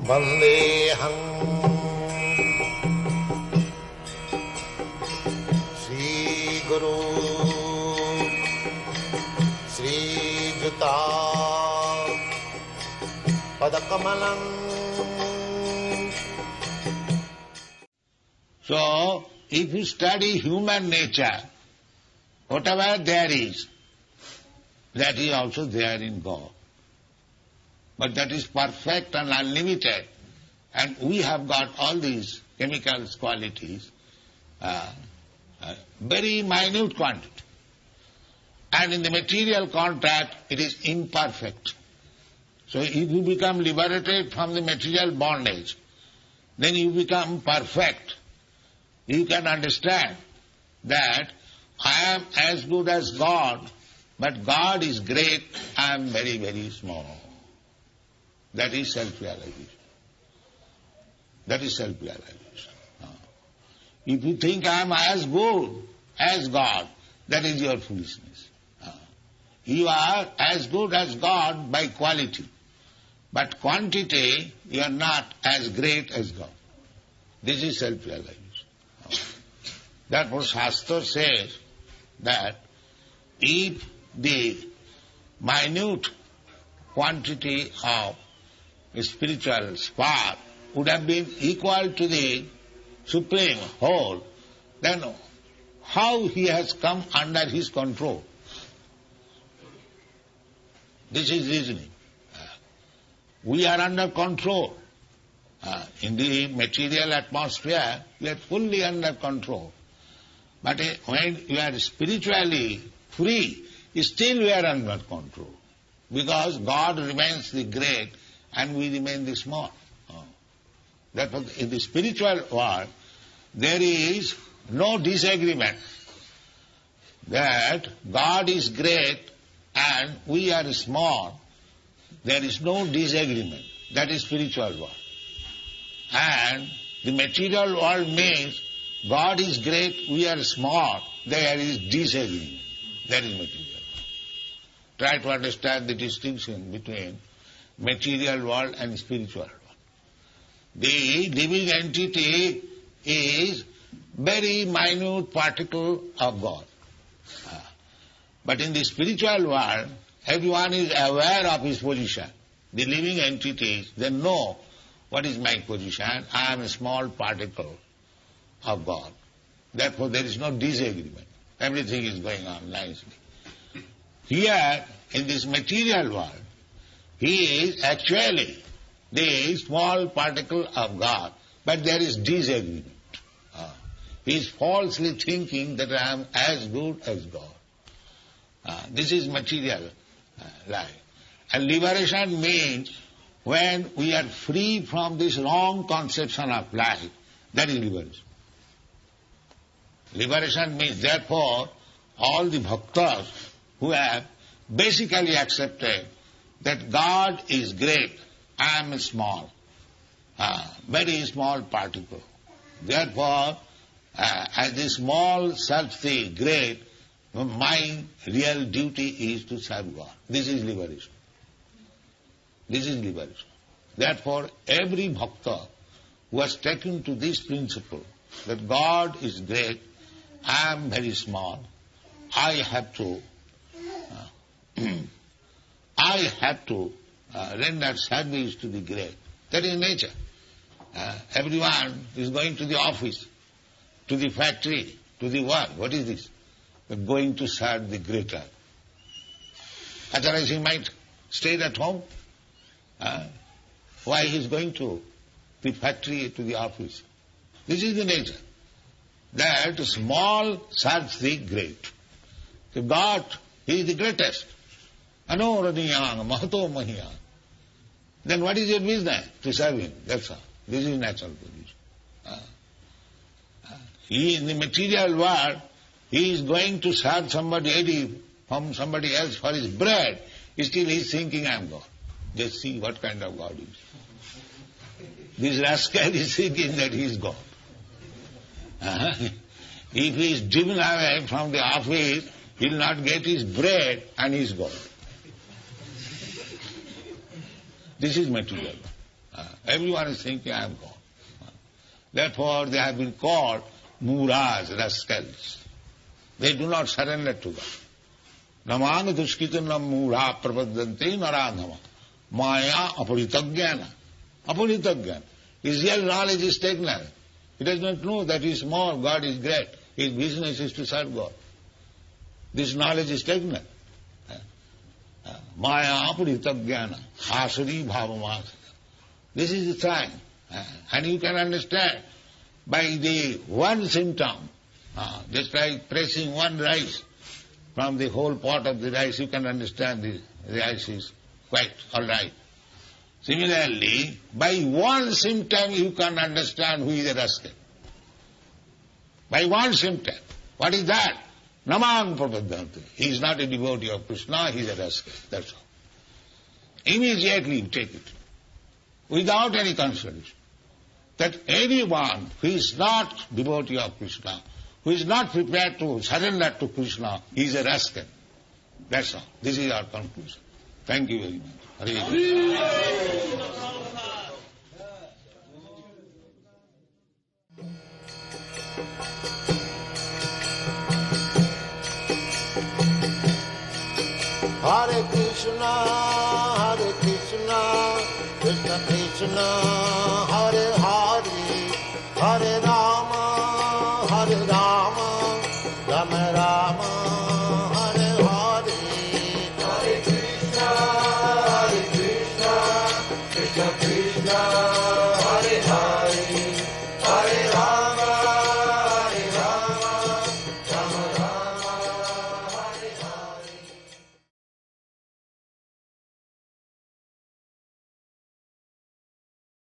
Vandeham Sri Guru Sri Juta Padakamalam. So, if you study human nature, whatever there is, that is also there in God. But that is perfect and unlimited. And we have got all these chemical qualities, very minute quantity. And in the material contact, it is imperfect. So if you become liberated from the material bondage, then you become perfect. You can understand that I am as good as God, but God is great, I am very, very small. That is self-realization. That is self-realization. If you think I am as good as God, that is your foolishness. You are as good as God by quality, but quantity you are not as great as God. This is self-realization. Therefore Shastra says that if the minute quantity of spiritual spark would have been equal to the supreme whole, then how he has come under his control? This is reasoning. We are under control. In the material atmosphere, we are fully under control. But when you are spiritually free, still we are under control. Because God remains the great and we remain the small. Therefore, in the spiritual world, there is no disagreement that God is great and we are small. There is no disagreement. That is spiritual world. And the material world means God is great, we are small. There is disagreement. That is material. Try to understand the distinction between material world and spiritual world. The living entity is very minute particle of God. But in the spiritual world, everyone is aware of his position. The living entities, they know what is my position. I am a small particle of God. Therefore there is no disagreement. Everything is going on nicely. Here, in this material world, he is actually the small particle of God, but there is disagreement. He is falsely thinking that I am as good as God. This is material life. And liberation means when we are free from this wrong conception of life, that is liberation. Liberation means, therefore, all the bhaktas who have basically accepted that God is great, I am small, very small particle. Therefore, as the small serves the great, my real duty is to serve God. This is liberation. This is liberation. Therefore, every bhakta who has taken to this principle that God is great, I am very small, I have to render service to the great. That is nature. Everyone is going to the office, to the factory, to the work. What is this? Going to serve the greater. Otherwise he might stay at home. Why he is going to the factory, to the office? This is the nature. That small serves the great. So God, he is the greatest. Anoradiyang, mahato mahiyang. Then what is your business? To serve him. That's all. This is natural position. He in the material world, he is going to serve somebody from somebody else for his bread. Still he is thinking, I am God. Just see what kind of God he is. This rascal is thinking that he is God. If he is driven away from the office, He'll not get his bread and his God. This is material. Everyone is thinking, I am God. Therefore, they have been called Muras, rascals. They do not surrender to God. Namang dushkitanam mura prapadanti narandhama. Maya aparitagyana. Aparitagyana. His real knowledge is ignorant. He does not know that he is small, God is great. His business is to serve God. This knowledge is ignorant. Maya aparitagyana. Asari bhavamasa. This is the time. And you can understand by the one symptom, just like pressing one rice from the whole pot of the rice, you can understand the rice is quite all right. Similarly, by one symptom you can understand who is a rascal. By one symptom. What is that? Namang prapadanti. He is not a devotee of Krishna, he is a rascal. That's all. Immediately you take it. Without any consideration. That anyone who is not devotee of Krishna, who is not prepared to surrender to Krishna, he is a rascal. That's all. This is our conclusion. Thank you very much. Hare Krishna. Hare Krishna, Krishna Krishna, Hare Hare, Hare Rama, Rama Rama.